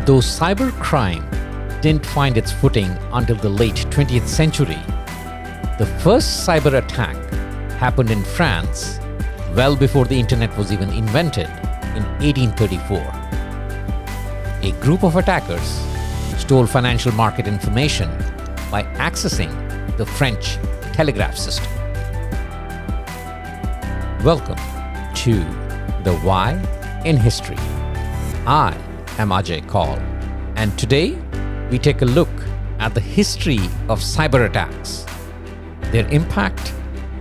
Though cybercrime didn't find its footing until the late 20th century, the first cyber attack happened in France well before the internet was even invented in 1834. A group of attackers stole financial market information by accessing the French telegraph system. Welcome to The Why in History. I am Ajay Kaul, and today we take a look at the history of cyber attacks, their impact,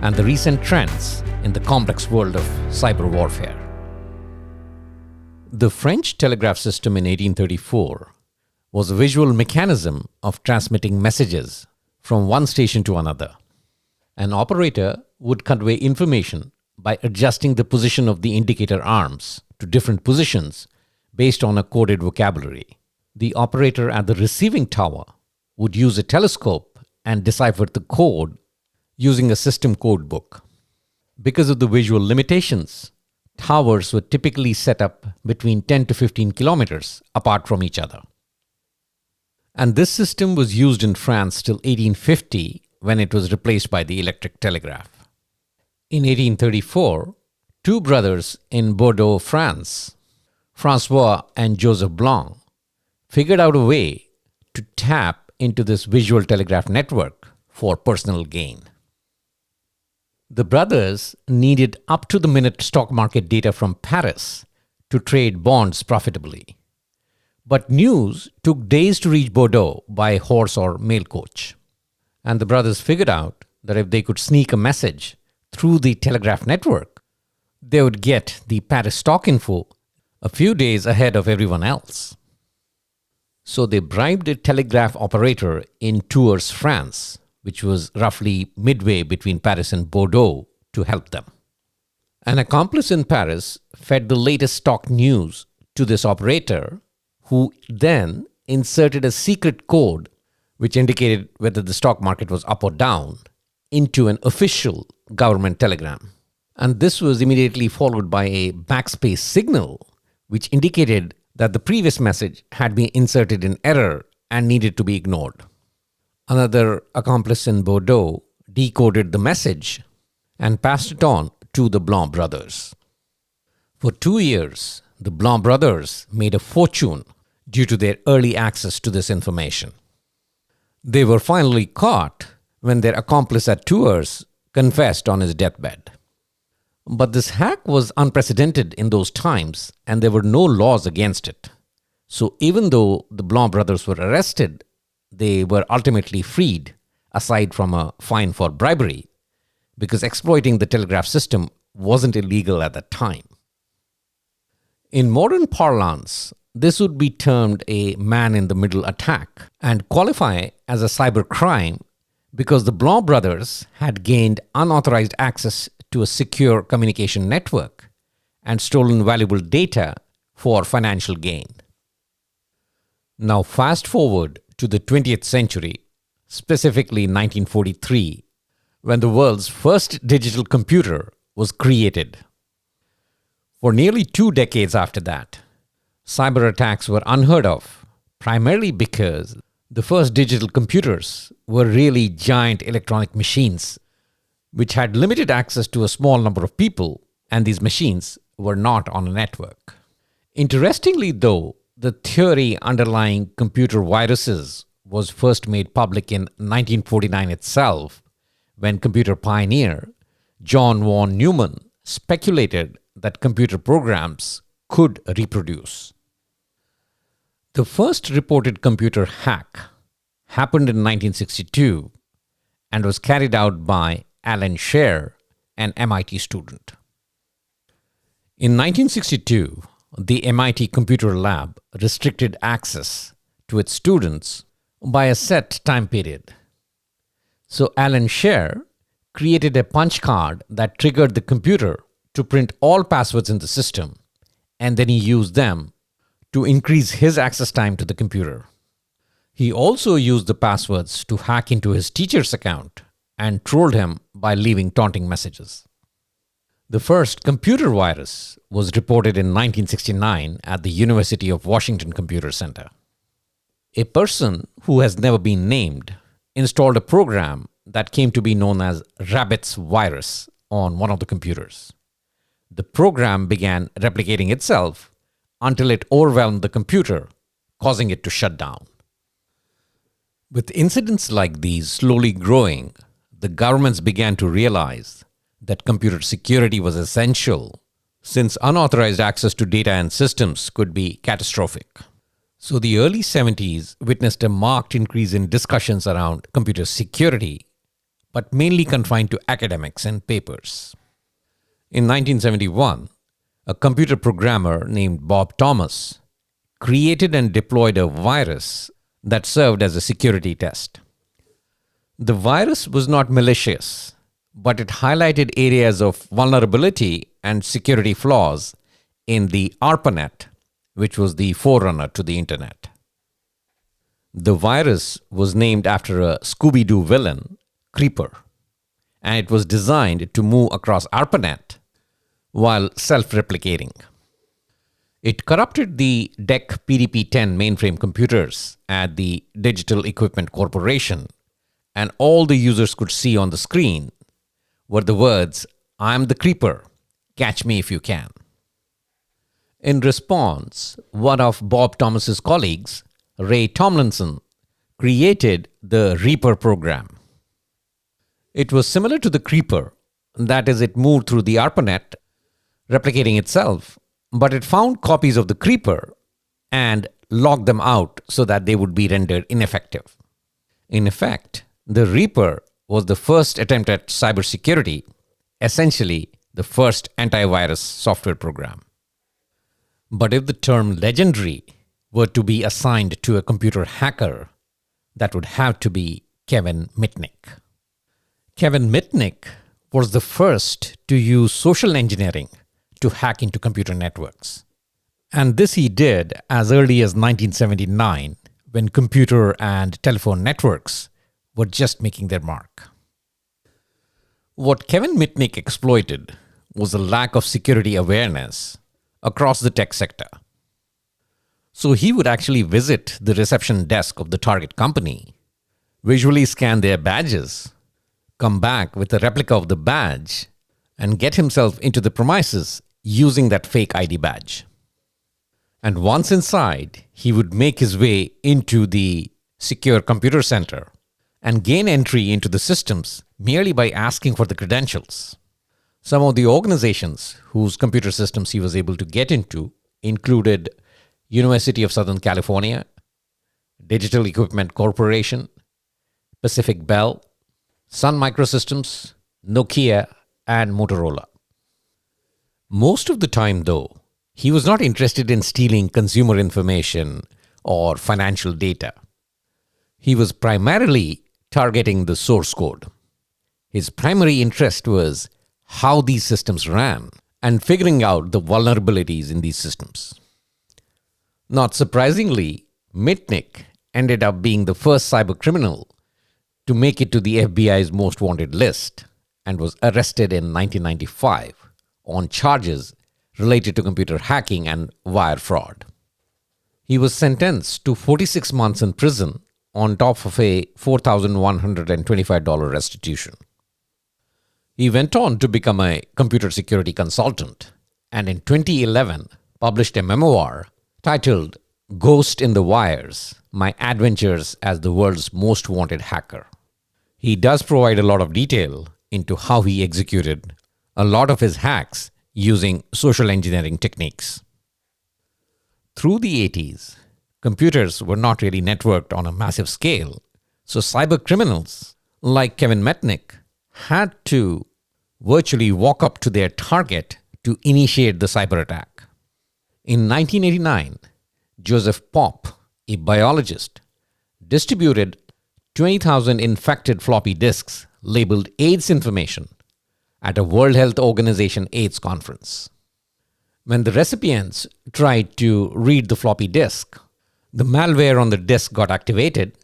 and the recent trends in the complex world of cyber warfare. The French telegraph system in 1834 was a visual mechanism of transmitting messages from one station to another. An operator would convey information by adjusting the position of the indicator arms to different positions based on a coded vocabulary. The operator at the receiving tower would use a telescope and decipher the code using a system code book. Because of the visual limitations, towers were typically set up between 10 to 15 kilometers apart from each other. And this system was used in France till 1850, when it was replaced by the electric telegraph. In 1834, two brothers in Bordeaux, France, François and Joseph Blanc, figured out a way to tap into this visual telegraph network for personal gain. The brothers needed up-to-the-minute stock market data from Paris to trade bonds profitably. But news took days to reach Bordeaux by horse or mail coach. And the brothers figured out that if they could sneak a message through the telegraph network, they would get the Paris stock info a few days ahead of everyone else. So they bribed a telegraph operator in Tours, France, which was roughly midway between Paris and Bordeaux, to help them. An accomplice in Paris fed the latest stock news to this operator, who then inserted a secret code which indicated whether the stock market was up or down into an official government telegram. And this was immediately followed by a backspace signal which indicated that the previous message had been inserted in error and needed to be ignored. Another accomplice in Bordeaux decoded the message and passed it on to the Blanc brothers. For 2 years, the Blanc brothers made a fortune due to their early access to this information. They were finally caught when their accomplice at Tours confessed on his deathbed. But this hack was unprecedented in those times, and there were no laws against it. So even though the Blanc brothers were arrested, they were ultimately freed, aside from a fine for bribery, because exploiting the telegraph system wasn't illegal at that time. In modern parlance, this would be termed a man-in-the-middle attack and qualify as a cybercrime because the Blanc brothers had gained unauthorized access to a secure communication network and stolen valuable data for financial gain. Now fast forward to the 20th century, specifically 1943, when the world's first digital computer was created. For nearly 2 decades after that, cyber attacks were unheard of, primarily because the first digital computers were really giant electronic machines which had limited access to a small number of people, and these machines were not on a network. Interestingly, though, the theory underlying computer viruses was first made public in 1949 itself, when computer pioneer John von Neumann speculated that computer programs could reproduce. The first reported computer hack happened in 1962 and was carried out by Alan Scher, an MIT student. In 1962, the MIT Computer Lab restricted access to its students by a set time period. So Alan Scher created a punch card that triggered the computer to print all passwords in the system, and then he used them to increase his access time to the computer. He also used the passwords to hack into his teacher's account and trolled him by leaving taunting messages. The first computer virus was reported in 1969 at the University of Washington Computer Center. A person who has never been named installed a program that came to be known as Rabbit's virus on one of the computers. The program began replicating itself until it overwhelmed the computer, causing it to shut down. With incidents like these slowly growing, the governments began to realize that computer security was essential, since unauthorized access to data and systems could be catastrophic. So the early 70s witnessed a marked increase in discussions around computer security, but mainly confined to academics and papers. In 1971, a computer programmer named Bob Thomas created and deployed a virus that served as a security test. The virus was not malicious, but it highlighted areas of vulnerability and security flaws in the ARPANET, which was the forerunner to the internet. The virus was named after a Scooby-Doo villain, Creeper, and it was designed to move across ARPANET while self-replicating. It corrupted the DEC PDP-10 mainframe computers at the Digital Equipment Corporation, and all the users could see on the screen were the words, "I'm the Creeper, catch me if you can." In response, one of Bob Thomas's colleagues, Ray Tomlinson, created the Reaper program. It was similar to the Creeper, that is, it moved through the ARPANET, replicating itself, but it found copies of the Creeper and logged them out so that they would be rendered ineffective. In effect, the Reaper was the first attempt at cybersecurity, essentially the first antivirus software program. But if the term legendary were to be assigned to a computer hacker, that would have to be Kevin Mitnick. Kevin Mitnick was the first to use social engineering to hack into computer networks. And this he did as early as 1979, when computer and telephone networks were just making their mark. What Kevin Mitnick exploited was a lack of security awareness across the tech sector. So he would actually visit the reception desk of the target company, visually scan their badges, come back with a replica of the badge, and get himself into the premises using that fake ID badge. And once inside, he would make his way into the secure computer center and gain entry into the systems merely by asking for the credentials. Some of the organizations whose computer systems he was able to get into included University of Southern California, Digital Equipment Corporation, Pacific Bell, Sun Microsystems, Nokia, and Motorola. Most of the time, though, he was not interested in stealing consumer information or financial data. He was primarily targeting the source code. His primary interest was how these systems ran and figuring out the vulnerabilities in these systems. Not surprisingly, Mitnick ended up being the first cybercriminal to make it to the FBI's most wanted list and was arrested in 1995 on charges related to computer hacking and wire fraud. He was sentenced to 46 months in prison on top of a $4,125 restitution. He went on to become a computer security consultant and in 2011 published a memoir titled Ghost in the Wires: My Adventures as the World's Most Wanted Hacker. He does provide a lot of detail into how he executed a lot of his hacks using social engineering techniques. Through the 80s, computers were not really networked on a massive scale, so cyber criminals like Kevin Mitnick had to virtually walk up to their target to initiate the cyber attack. In 1989, Joseph Popp, a biologist, distributed 20,000 infected floppy disks labeled AIDS information at a World Health Organization AIDS conference. When the recipients tried to read the floppy disk, the malware on the disk got activated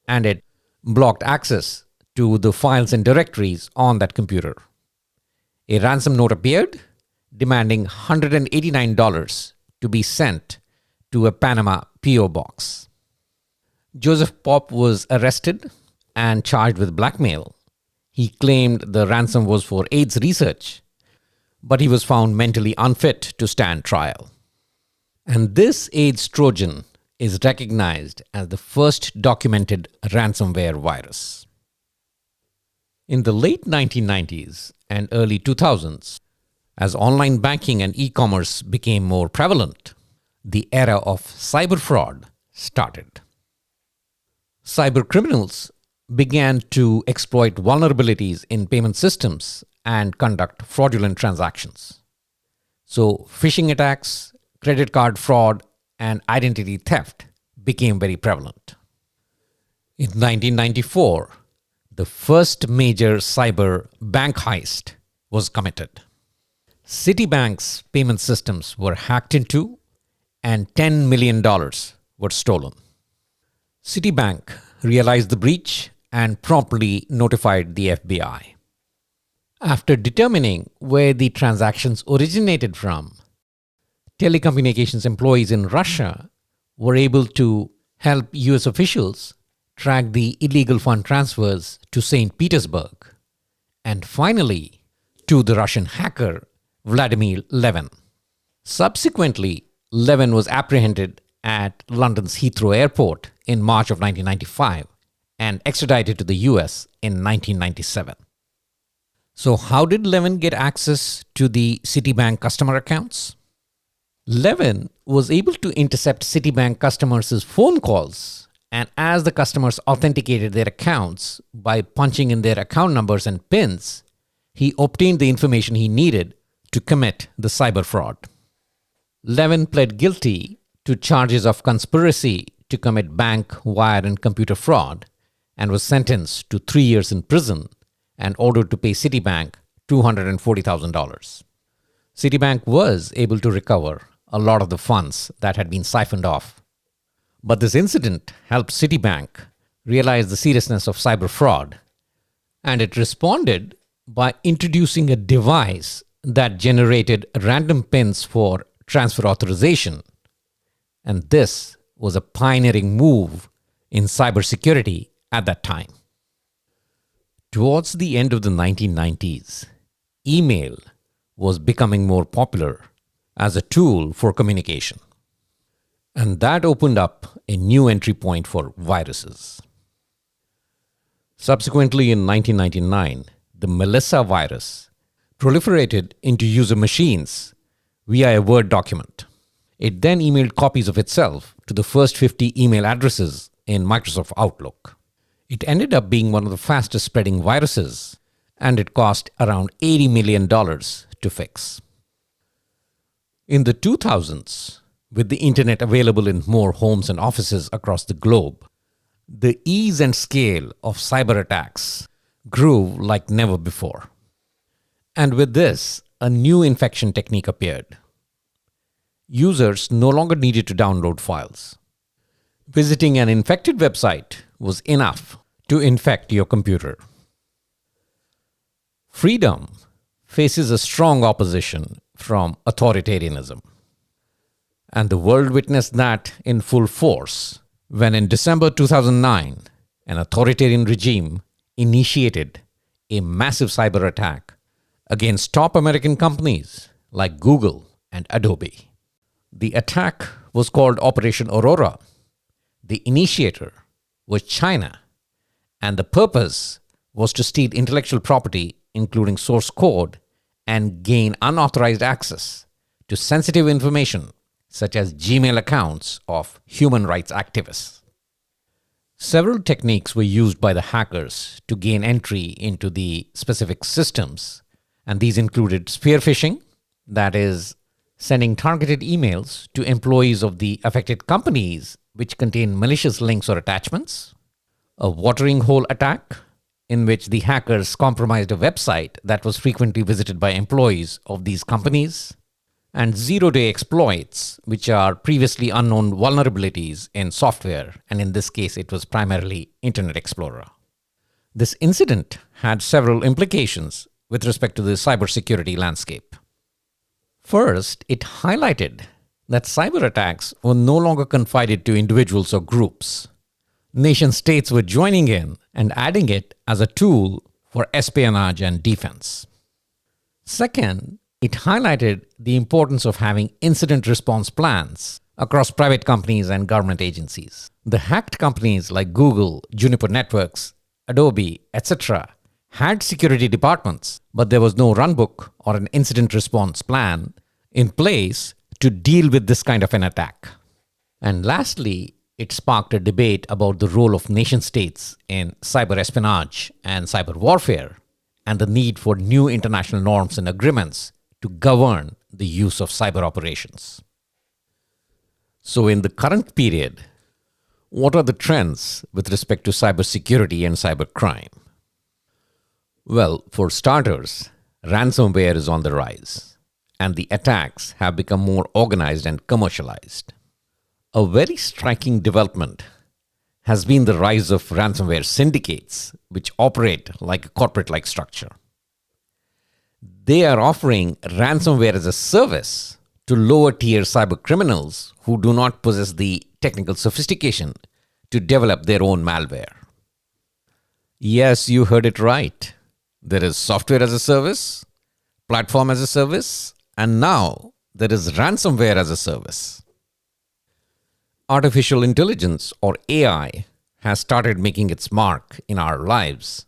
and it blocked access to the files and directories on that computer. A ransom note appeared demanding $189 to be sent to a Panama PO box. Joseph Pop was arrested and charged with blackmail. He claimed the ransom was for AIDS research, but he was found mentally unfit to stand trial. And this AIDS Trojan is recognized as the first documented ransomware virus. In the late 1990s and early 2000s, as online banking and e-commerce became more prevalent, the era of cyber fraud started. Cyber criminals began to exploit vulnerabilities in payment systems and conduct fraudulent transactions. So phishing attacks, credit card fraud, and identity theft became very prevalent. In 1994, the first major cyber bank heist was committed. Citibank's payment systems were hacked into and $10 million were stolen. Citibank realized the breach and promptly notified the FBI. After determining where the transactions originated from, telecommunications employees in Russia were able to help US officials track the illegal fund transfers to St. Petersburg and finally to the Russian hacker Vladimir Levin. Subsequently, Levin was apprehended at London's Heathrow Airport in March of 1995 and extradited to the US in 1997. So how did Levin get access to the Citibank customer accounts? Levin was able to intercept Citibank customers' phone calls, and as the customers authenticated their accounts by punching in their account numbers and PINs, he obtained the information he needed to commit the cyber fraud. Levin pled guilty to charges of conspiracy to commit bank, wire, and computer fraud and was sentenced to 3 years in prison and ordered to pay Citibank $240,000. Citibank was able to recover a lot of the funds that had been siphoned off. But this incident helped Citibank realize the seriousness of cyber fraud, and it responded by introducing a device that generated random pins for transfer authorization. And this was a pioneering move in cybersecurity at that time. Towards the end of the 1990s, email was becoming more popular as a tool for communication. And that opened up a new entry point for viruses. Subsequently, in 1999, the Melissa virus proliferated into user machines via a Word document. It then emailed copies of itself to the first 50 email addresses in Microsoft Outlook. It ended up being one of the fastest spreading viruses, and it cost around $80 million to fix. In the 2000s, with the internet available in more homes and offices across the globe, the ease and scale of cyber attacks grew like never before. And with this, a new infection technique appeared. Users no longer needed to download files. Visiting an infected website was enough to infect your computer. Freedom faces a strong opposition from authoritarianism. And the world witnessed that in full force when in December 2009, an authoritarian regime initiated a massive cyber attack against top American companies like Google and Adobe. The attack was called Operation Aurora. The initiator was China, and the purpose was to steal intellectual property, including source code, and gain unauthorized access to sensitive information such as Gmail accounts of human rights activists. Several techniques were used by the hackers to gain entry into the specific systems, and these included spear phishing, that is, sending targeted emails to employees of the affected companies which contain malicious links or attachments, a watering hole attack, in which the hackers compromised a website that was frequently visited by employees of these companies, and zero-day exploits, which are previously unknown vulnerabilities in software, and in this case it was primarily Internet Explorer. This incident had several implications with respect to the cybersecurity landscape. First, it highlighted that cyber attacks were no longer confined to individuals or groups. Nation states were joining in and adding it as a tool for espionage and defense. Second, it highlighted the importance of having incident response plans across private companies and government agencies. The hacked companies like Google, Juniper Networks, Adobe, etc. had security departments, but there was no runbook or an incident response plan in place to deal with this kind of an attack. And lastly, it sparked a debate about the role of nation states in cyber espionage and cyber warfare, and the need for new international norms and agreements to govern the use of cyber operations. So in the current period, what are the trends with respect to cybersecurity and cybercrime? Well, for starters, ransomware is on the rise, and the attacks have become more organized and commercialized. A very striking development has been the rise of ransomware syndicates, which operate like a corporate-like structure. They are offering ransomware as a service to lower-tier cyber criminals who do not possess the technical sophistication to develop their own malware. Yes, you heard it right. There is software as a service, platform as a service, and now there is ransomware as a service. Artificial intelligence, or AI, has started making its mark in our lives,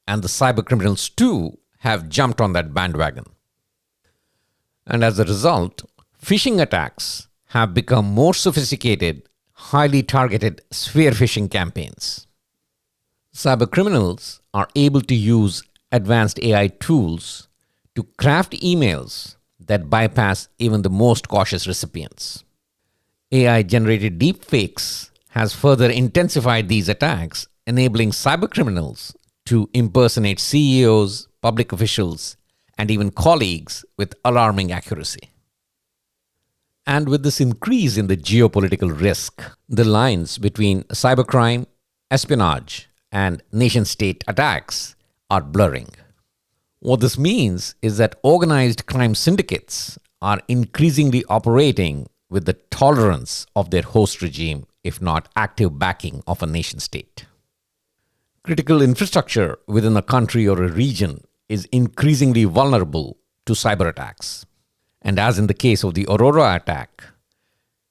and the cyber criminals too have jumped on that bandwagon. And as a result, phishing attacks have become more sophisticated, highly targeted spear phishing campaigns. Cyber criminals are able to use advanced AI tools to craft emails that bypass even the most cautious recipients. AI-generated deepfakes has further intensified these attacks, enabling cybercriminals to impersonate CEOs, public officials, and even colleagues with alarming accuracy. And with this increase in the geopolitical risk, the lines between cybercrime, espionage, and nation-state attacks are blurring. What this means is that organized crime syndicates are increasingly operating with the tolerance of their host regime, if not active backing of a nation-state. Critical infrastructure within a country or a region is increasingly vulnerable to cyber attacks. And as in the case of the Aurora attack,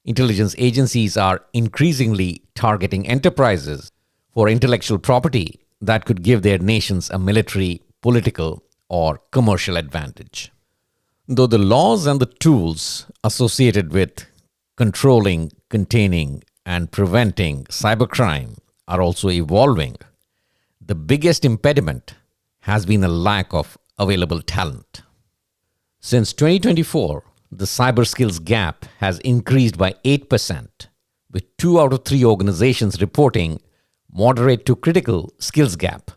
intelligence agencies are increasingly targeting enterprises for intellectual property that could give their nations a military, political, or commercial advantage. Though the laws and the tools associated with controlling, containing, and preventing cybercrime are also evolving, the biggest impediment has been a lack of available talent. Since 2024, the cyber skills gap has increased by 8%, with 2 out of 3 organizations reporting moderate to critical skills gap.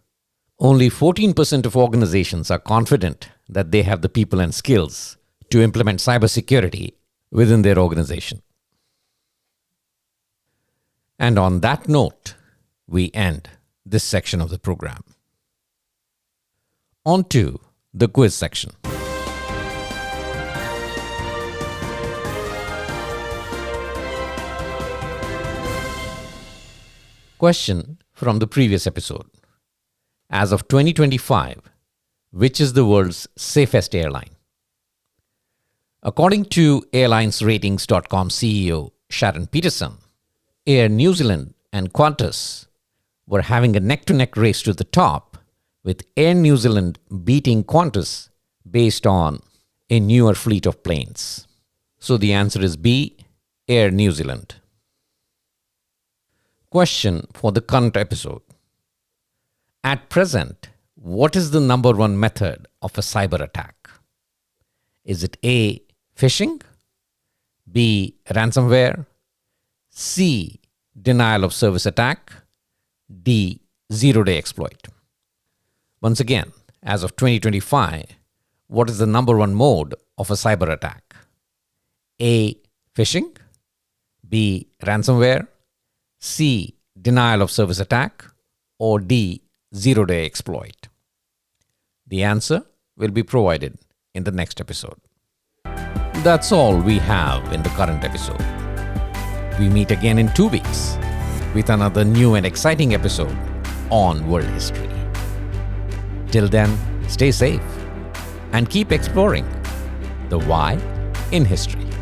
Only 14% of organizations are confident that they have the people and skills to implement cybersecurity within their organization. And on that note, we end this section of the program. On to the quiz section. Question from the previous episode. As of 2025, which is the world's safest airline? According to airlinesratings.com CEO Sharon Peterson, Air New Zealand and Qantas were having a neck-to-neck race to the top, with Air New Zealand beating Qantas based on a newer fleet of planes. So the answer is B, Air New Zealand. Question for the current episode. At present, what is the number one method of a cyber attack? Is it A, phishing, B, ransomware, C, denial of service attack, D, zero-day exploit? Once again, as of 2025, what is the number one mode of a cyber attack? A, phishing, B, ransomware, C, denial of service attack, or D, zero-day exploit? The answer will be provided in the next episode. That's all we have in the current episode. We meet again in 2 weeks. with another new and exciting episode on World History. Till then, stay safe and keep exploring the why in history.